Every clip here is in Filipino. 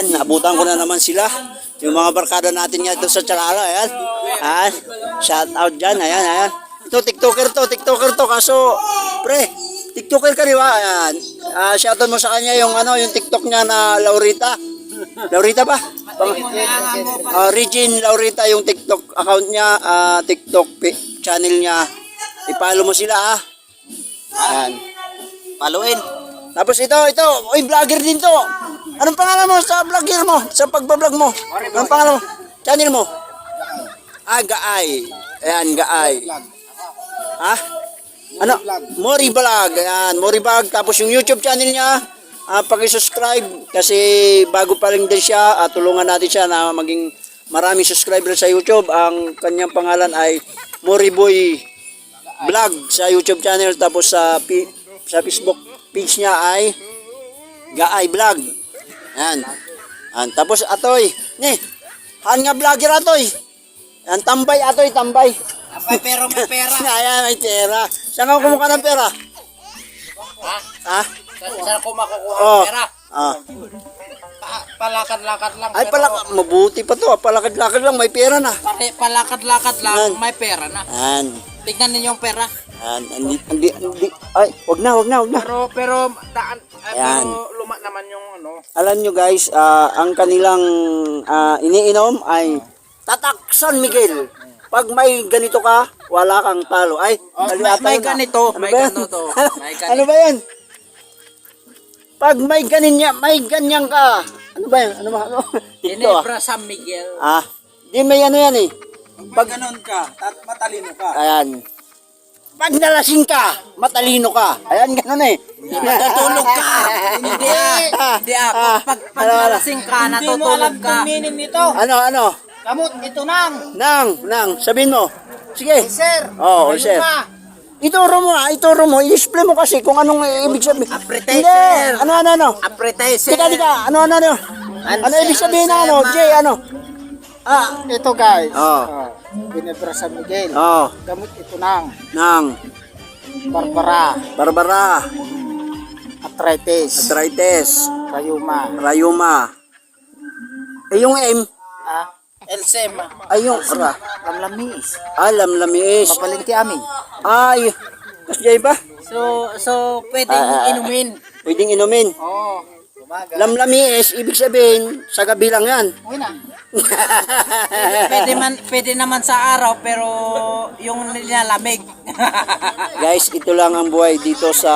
Naabutan ko na naman sila. Yung mga barkada natin nga doon sa Charala. Ayan. Ayan. Shout out dyan. Ayan, ayan. Ito, TikToker to. Kaso, pre, TikToker ka di ba? Ayan. Shout out mo sa kanya yung yung TikTok niya na Laurita. Laurita ba? Regine Laurita yung TikTok account niya. TikTok channel niya. I-follow mo sila Ayan. Paluin. Tapos ito. Uy, vlogger din to. Anong pangalan mo sa vlogger mo? Sa pagbablog mo? Anong pangalan mo? Channel mo? Gaay. Ayan, Gaay. Ano? Mori Vlog. Ayan, Mori Vlog. Tapos yung YouTube channel niya, paki-subscribe kasi bago pa rin din siya. Tulungan natin siya na maging maraming subscriber sa YouTube. Ang kanyang pangalan ay Mori Boy Vlog sa YouTube channel. Tapos sa Facebook page niya ay Gaay Vlog. Yan. Tapos atoy. Han nga vlogger atoy. Yan, tambay. May pera. Ayan, may pera. Saan ka kumuha ng pera? Saan ko makukuha ng pera? Palakad-lakad lang. Ay, mabuti pa to. Palakad-lakad lang, may pera na. Palakad-lakad lang, may pera na. Yan. Tignan ninyo yung pera. Hindi. Ay, wag na. Pero luma naman yung Alam nyo guys, ang kanilang iniinom ay Tatak San Miguel. Pag may ganito ka, wala kang talo. Ay, may ganito. May ganito. Ano ba yan? Pag may ganyan ka. Ano ba yan? Ginebra San Miguel. Di may yan eh. Pag ganon ka, matalino ka. Ayan. Pag nalasing ka, matalino ka. Ayan, gano'n eh. Natutulog ka. Hindi ako. Pag nalasing ka, natutulog ka. Hindi mo alam kung nito. Ano? Kamot, ito nang. Nang. Sabihin mo. Sige. Sir. Oo, sir. Ituro mo. I-display mo kasi kung anong ibig sabihin. Appetizer. Hindi. Ano? Appetizer. Tika. Ano? Ano ibig sabihin na Jay, Ito guys. Ginebra San Miguel. Gamot ito Nang. Barbara. Arthritis. Rayuma. Yung M. Elsem. Ay, yung Lamlamis. Lamlamis. Mapalinti amin. Ay, kasi ba? So pwedeng inumin. Pwedeng inumin. Lamlamis, ibig sabihin, sa gabi lang yan. Pwede naman sa araw pero yung nilalamig. Guys, ito lang ang buhay dito sa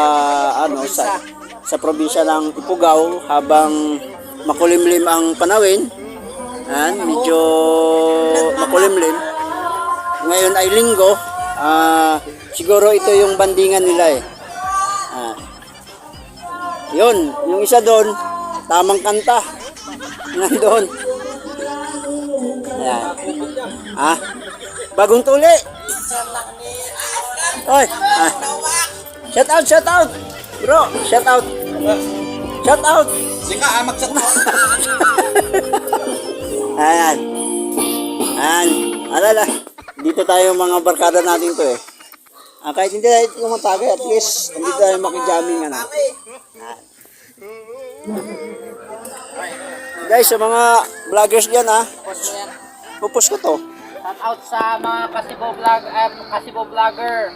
sa probinsya ng Ifugao habang makulimlim ang panahon. Medyo makulimlim. Ngayon ay linggo. Siguro ito yung bandingan nila eh. Yun, yung isa doon, tamang kanta. Nandoon. Ayan. Bagong tuli. Oy. Shout out. Bro, shout out. Sika, mag-chat mo. Ayan. Alala. Dito tayo mga barkada natin to eh. Kahit hindi tayo tumatagay, at least hindi tayo makijamming Guys, sa mga vloggers dyan pupus ko to. Shout out sa mga Kasibo vlogger.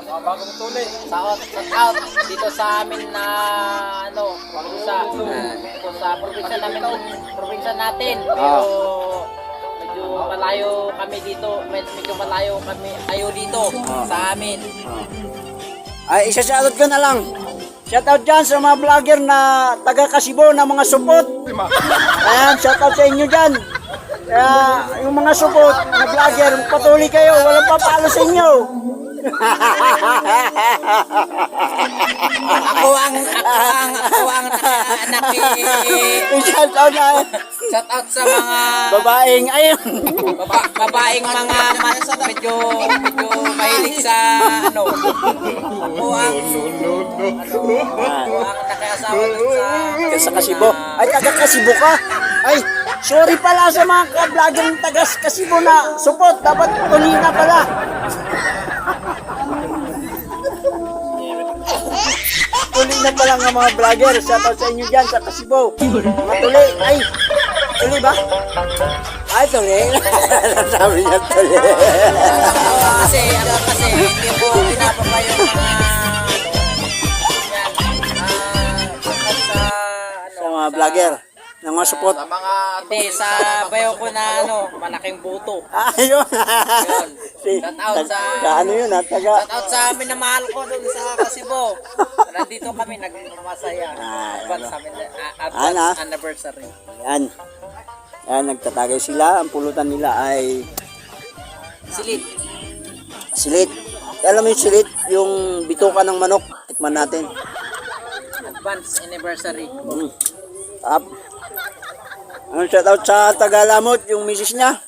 Bagong tuloy. Shout out dito sa amin na dito sa probinsya natin. Medyo malayo kami dito. Medyo malayo kayo dito sa amin. Ay, isa-shoutout ko na lang. Shoutout dyan sa mga vlogger na taga Kasibo na mga supot. Ayan, shoutout sa inyo dyan. Kaya yung mga supot na vlogger, patuloy kayo. Walang papalo sa inyo. Ako ang Shout out sa mga babaeng babaeng mga medyo mahilig sa Ako ang nakaasawa sa Kasibo. Ay, taga Kasibo ka? Ay, sorry pala sa mga ka-vlogger ng taga Kasibo na support. Dapat tulina pala. tuli na pala nga mga vlogger. Shout out sa inyo dyan sa Kasibo. Mga tuli. Ay, tuli ba? Ay, tuli. Sabi niya tuli. Kasi hindi ko pinapapa yung mga Sa mga vlogger. Ng mga support. hindi, sa bayo ko na malaking buto. Ayun. Yun. Shout out sa ano yun, ha? Taga. shout out sa minamahal ko dun sa Kasibo. Nandito kami nagmasaya. Advance anniversary. Yan. Yan, nagtatagay sila. Ang pulutan nila ay Silit. silit. Alam mo yung silit? Yung bituka ng manok. Tikman natin. Advance anniversary. Up. Ang shout out sa Tagalamot, yung misis niya.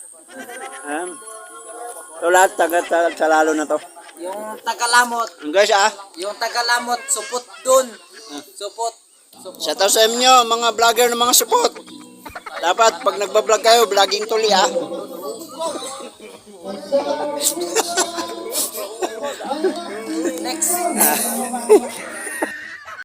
So lahat sa lalo na to. Yung Tagalamot, Guys yung Tagalamot, supot dun. Supot. shout out sa inyo mga vlogger ng mga support. Dapat pag nagbablog kayo, vlogging tuli Next.